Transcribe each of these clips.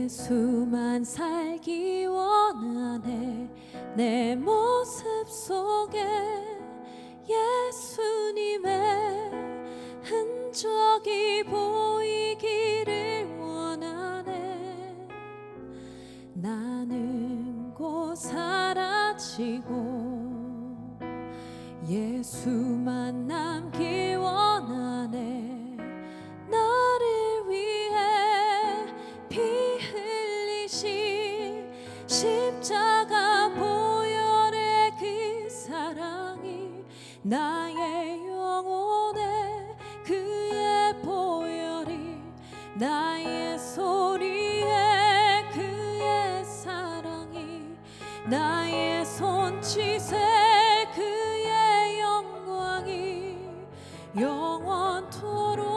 예수만 살기 원하네. 내 모습 속에 예수님의 흔적이 보이기를 원하네. 나는 곧 사라지고 예수만 남길 원하네. 나를 위해 피 흘리신 십자가 보혈의 그 사랑이 나의 영혼에 그의 보혈이 나의 소리에 그의 사랑이 나의 손짓에 그의 영광이 영원토록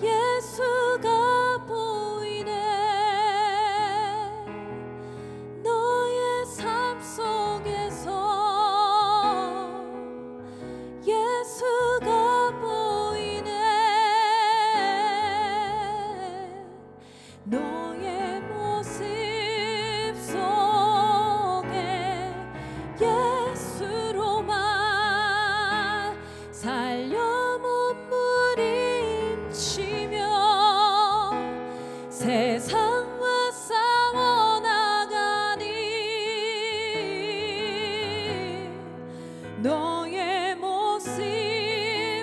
예수가 보이네. 너의 삶 속에서 예수가 보이네. 너의 모습 속에 예수로만 살려 몸부림치며 세상과 싸워나가니 너의 모습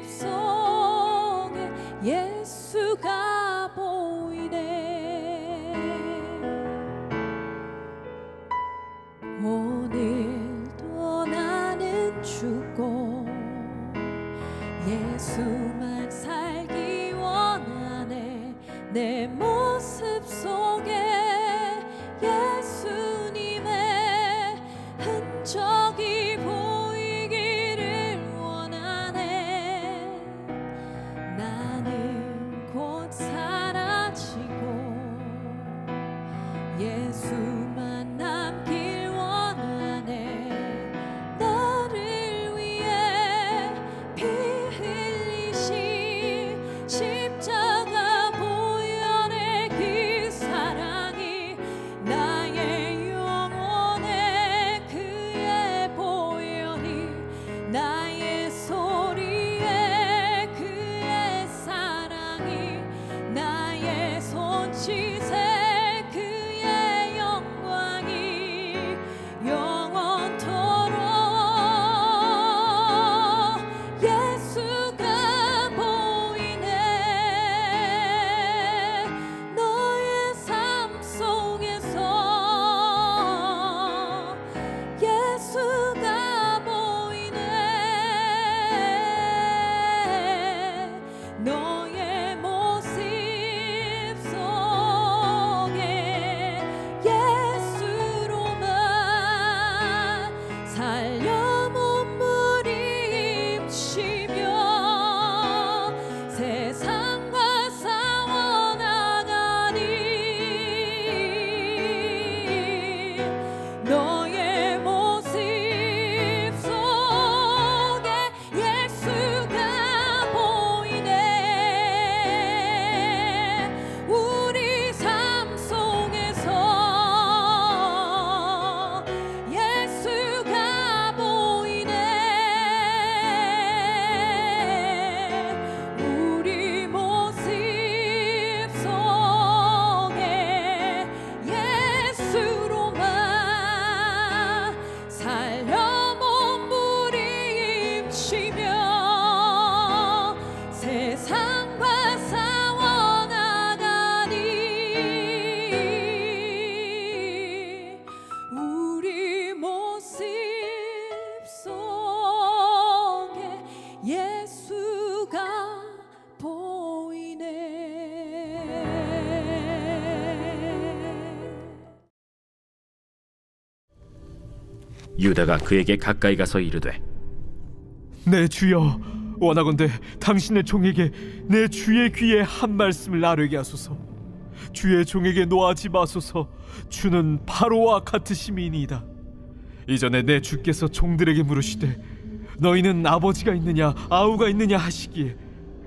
속에 예수가 보이네. 오늘도 나는 죽고 예수만 살기 원하네. 내 모습 속에 예수님의 흔적이 보이기를 원하네. 나는 곧 사라지고 예수만 남길 원하네. 나를 위해 피 흘리신 십자가 보혈의 그 사랑이 나의 영혼에 그의 보혈이 나의 소리에 그의 사랑이 나의 손짓에 그의 영광이 영원토록 예수가 보이네. 너의 삶 속에서 예수가 보이네. 너의 모습 속에 예수로만 살려 몸부림치며 세상과 싸워나가니 너의 모습 속에 예수가 보이네. 우리 삶 속에서 예수가 보이네. 우리 모습 속에 예수로만 살려 몸부림치며 세상과 싸워나가니 우리 모습 속에 예수가 보이네. 유다가 그에게 가까이 가서 이르되 내 주여, 원하건대 당신의 종에게 내 주의 귀에 한 말씀을 아뢰게 하소서. 주의 종에게 노하지 마소서. 주는 바로와 같으심이니이다. 이전에 내 주께서 종들에게 물으시되 너희는 아버지가 있느냐 아우가 있느냐 하시기에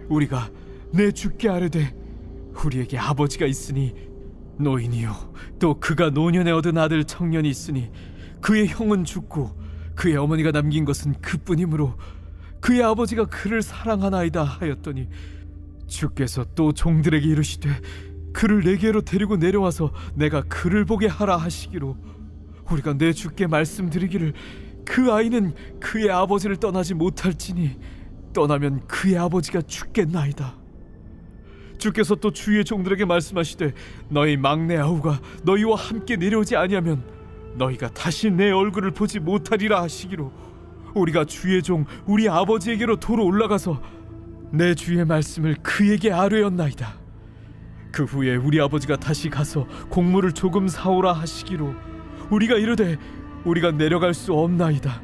우리가 내 주께 아뢰되 우리에게 아버지가 있으니 노인이요 또 그가 노년에 얻은 아들 청년이 있으니 그의 형은 죽고 그의 어머니가 남긴 것은 그뿐이므로 그의 아버지가 그를 사랑하나이다 하였더니 주께서 또 종들에게 이르시되 그를 내게로 데리고 내려와서 내가 그를 보게 하라 하시기로 우리가 내 주께 말씀드리기를 그 아이는 그의 아버지를 떠나지 못할지니 떠나면 그의 아버지가 죽겠나이다. 주께서 또 주의 종들에게 말씀하시되 너희 막내 아우가 너희와 함께 내려오지 아니하면 너희가 다시 내 얼굴을 보지 못하리라 하시기로 우리가 주의 종 우리 아버지에게로 도로 올라가서 내 주의 말씀을 그에게 아뢰었나이다. 그 후에 우리 아버지가 다시 가서 곡물을 조금 사오라 하시기로 우리가 이르되 우리가 내려갈 수 없나이다.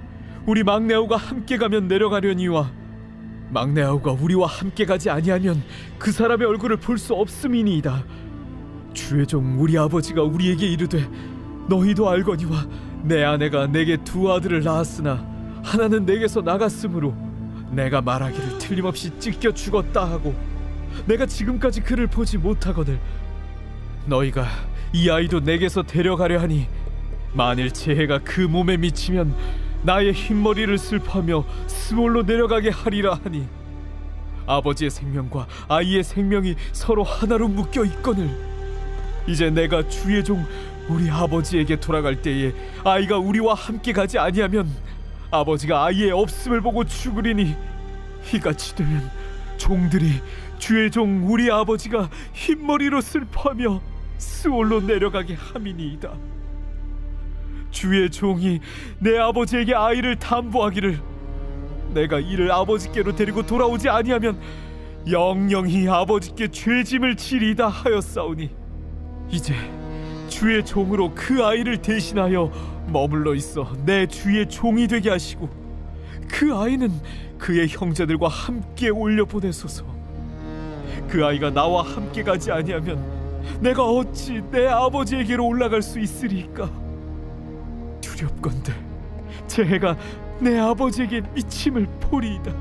우리 막내 아우가 함께 가면 내려가려니와 막내 아우가 우리와 함께 가지 아니하면 그 사람의 얼굴을 볼 수 없음이니이다. 주의 종 우리 아버지가 우리에게 이르되 너희도 알거니와 내 아내가 내게 두 아들을 낳았으나 하나는 내게서 나갔으므로 내가 말하기를 틀림없이 찢겨 죽었다 하고 내가 지금까지 그를 보지 못하거늘 너희가 이 아이도 내게서 데려가려 하니 만일 재해가 그 몸에 미치면 나의 흰머리를 슬퍼하며 스올로 내려가게 하리라 하니 아버지의 생명과 아이의 생명이 서로 하나로 묶여 있거늘 이제 내가 주의 종 우리 아버지에게 돌아갈 때에 아이가 우리와 함께 가지 아니하면 아버지가 아이의 없음을 보고 죽으리니 이같이 되면 종들이 주의 종 우리 아버지가 흰머리로 슬퍼하며 스올로 내려가게 함이니이다. 주의 종이 내 아버지에게 아이를 담보하기를 내가 이를 아버지께로 데리고 돌아오지 아니하면 영영히 아버지께 죄짐을 지리이다 하였사오니 이제 주의 종으로 그 아이를 대신하여 머물러 있어 내 주의 종이 되게 하시고 그 아이는 그의 형제들과 함께 올려보내소서. 그 아이가 나와 함께 가지 아니하면 내가 어찌 내 아버지에게로 올라갈 수 있으리까? 두렵건대 재해가 내 아버지에게 미침을 보리이다.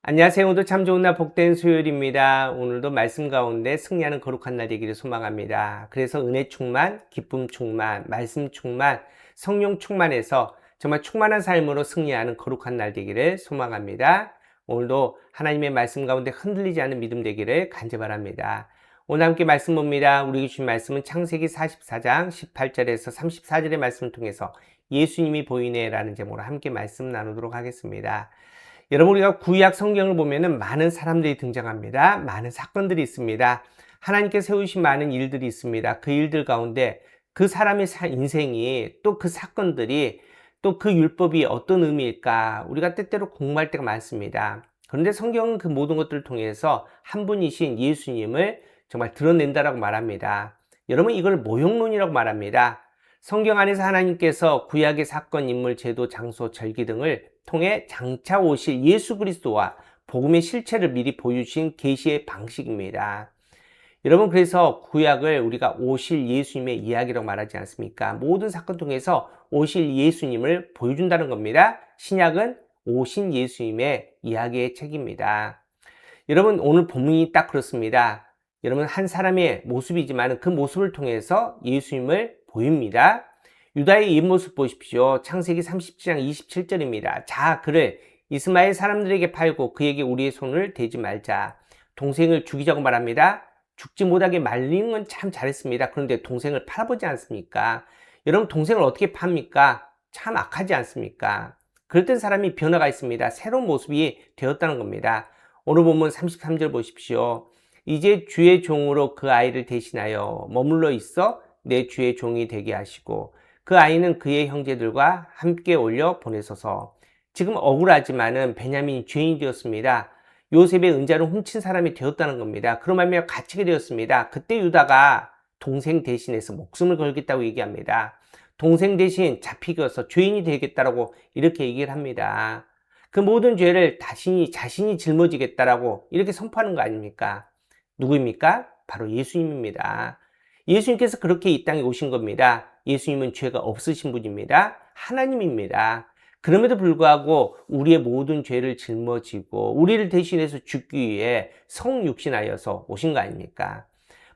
안녕하세요. 오늘도 참 좋은 날 복된 수요일입니다. 오늘도 말씀 가운데 승리하는 거룩한 날 되기를 소망합니다. 그래서 은혜 충만, 기쁨 충만, 말씀 충만, 성령 충만해서 정말 충만한 삶으로 승리하는 거룩한 날 되기를 소망합니다. 오늘도 하나님의 말씀 가운데 흔들리지 않는 믿음 되기를 간절바랍니다. 오늘 함께 말씀 봅니다. 우리에게 주신 말씀은 창세기 44장 18절에서 34절의 말씀을 통해서 예수님이 보이네 라는 제목으로 함께 말씀 나누도록 하겠습니다. 여러분, 우리가 구약 성경을 보면은 많은 사람들이 등장합니다. 많은 사건들이 있습니다. 하나님께 세우신 많은 일들이 있습니다. 그 일들 가운데 그 사람의 인생이 또 그 사건들이 또 그 율법이 어떤 의미일까 우리가 때때로 궁금할 때가 많습니다. 그런데 성경은 그 모든 것들을 통해서 한 분이신 예수님을 정말 드러낸다라고 말합니다. 여러분, 이걸 모형론이라고 말합니다. 성경 안에서 하나님께서 구약의 사건, 인물, 제도, 장소, 절기 등을 통해 장차 오실 예수 그리스도와 복음의 실체를 미리 보여주신 계시의 방식입니다. 여러분, 그래서 구약을 우리가 오실 예수님의 이야기라고 말하지 않습니까? 모든 사건 통해서 오실 예수님을 보여준다는 겁니다. 신약은 오신 예수님의 이야기의 책입니다. 여러분, 오늘 본문이 딱 그렇습니다. 여러분, 한 사람의 모습이지만 그 모습을 통해서 예수님을 보입니다. 유다의 옛모습 보십시오. 창세기 30장 27절입니다. 자, 그를 이스마엘 사람들에게 팔고 그에게 우리의 손을 대지 말자. 동생을 죽이자고 말합니다. 죽지 못하게 말리는 건 참 잘했습니다. 그런데 동생을 팔아보지 않습니까? 여러분, 동생을 어떻게 팝니까? 참 악하지 않습니까? 그랬던 사람이 변화가 있습니다. 새로운 모습이 되었다는 겁니다. 오늘 본문 33절 보십시오. 이제 주의 종으로 그 아이를 대신하여 머물러 있어 내 주의 종이 되게 하시고 그 아이는 그의 형제들과 함께 올려 보내소서. 지금 억울하지만은 베냐민이 죄인이 되었습니다. 요셉의 은자를 훔친 사람이 되었다는 겁니다. 그로 말미암아 갇히게 되었습니다. 그때 유다가 동생 대신해서 목숨을 걸겠다고 얘기합니다. 동생 대신 잡히겨서 죄인이 되겠다라고 이렇게 얘기를 합니다. 그 모든 죄를 자신이 짊어지겠다라고 이렇게 선포하는 거 아닙니까? 누구입니까? 바로 예수님입니다. 예수님께서 그렇게 이 땅에 오신 겁니다. 예수님은 죄가 없으신 분입니다. 하나님입니다. 그럼에도 불구하고 우리의 모든 죄를 짊어지고 우리를 대신해서 죽기 위해 성육신하여서 오신 거 아닙니까?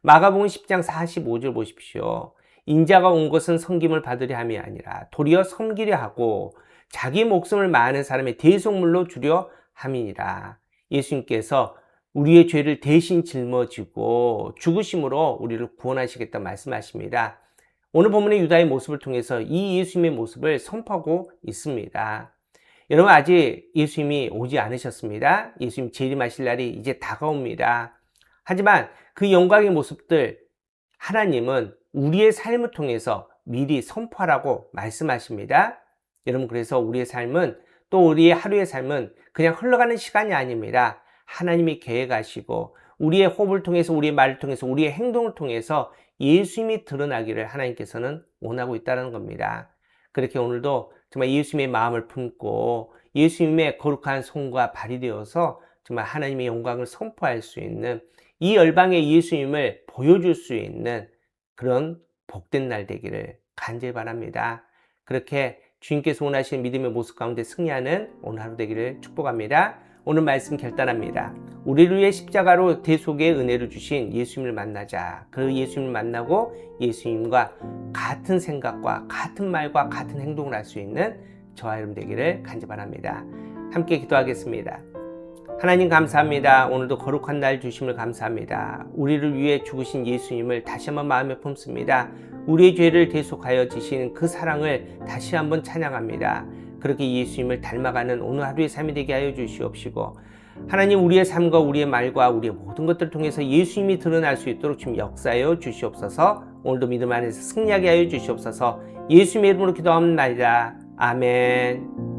마가복음 10장 45절 보십시오. 인자가 온 것은 섬김을 받으려 함이 아니라 도리어 섬기려 하고 자기 목숨을 많은 사람의 대속물로 주려 함이니라. 예수님께서 우리의 죄를 대신 짊어지고 죽으심으로 우리를 구원하시겠다 말씀하십니다. 오늘 본문의 유다의 모습을 통해서 이 예수님의 모습을 선포하고 있습니다. 여러분, 아직 예수님이 오지 않으셨습니다. 예수님 재림하실 날이 이제 다가옵니다. 하지만 그 영광의 모습들 하나님은 우리의 삶을 통해서 미리 선포하라고 말씀하십니다. 여러분, 그래서 우리의 삶은, 또 우리의 하루의 삶은 그냥 흘러가는 시간이 아닙니다. 하나님이 계획하시고 우리의 호흡을 통해서, 우리의 말을 통해서, 우리의 행동을 통해서 예수님이 드러나기를 하나님께서는 원하고 있다는 겁니다. 그렇게 오늘도 정말 예수님의 마음을 품고 예수님의 거룩한 손과 발이 되어서 정말 하나님의 영광을 선포할 수 있는, 이 열방의 예수님을 보여줄 수 있는 그런 복된 날 되기를 간절히 바랍니다. 그렇게 주님께서 원하시는 믿음의 모습 가운데 승리하는 오늘 하루 되기를 축복합니다. 오늘 말씀 결단합니다. 우리를 위해 십자가로 대속의 은혜를 주신 예수님을 만나자. 그 예수님을 만나고 예수님과 같은 생각과 같은 말과 같은 행동을 할 수 있는 저와 여러분 되기를 간절히 바랍니다. 함께 기도하겠습니다. 하나님 감사합니다. 오늘도 거룩한 날 주심을 감사합니다. 우리를 위해 죽으신 예수님을 다시 한번 마음에 품습니다. 우리의 죄를 대속하여 지신 그 사랑을 다시 한번 찬양합니다. 그렇게 예수님을 닮아가는 오늘 하루의 삶이 되게 하여 주시옵시고, 하나님, 우리의 삶과 우리의 말과 우리의 모든 것들을 통해서 예수님이 드러날 수 있도록 지금 역사하여 주시옵소서. 오늘도 믿음 안에서 승리하게 하여 주시옵소서. 예수님의 이름으로 기도합니다. 아멘.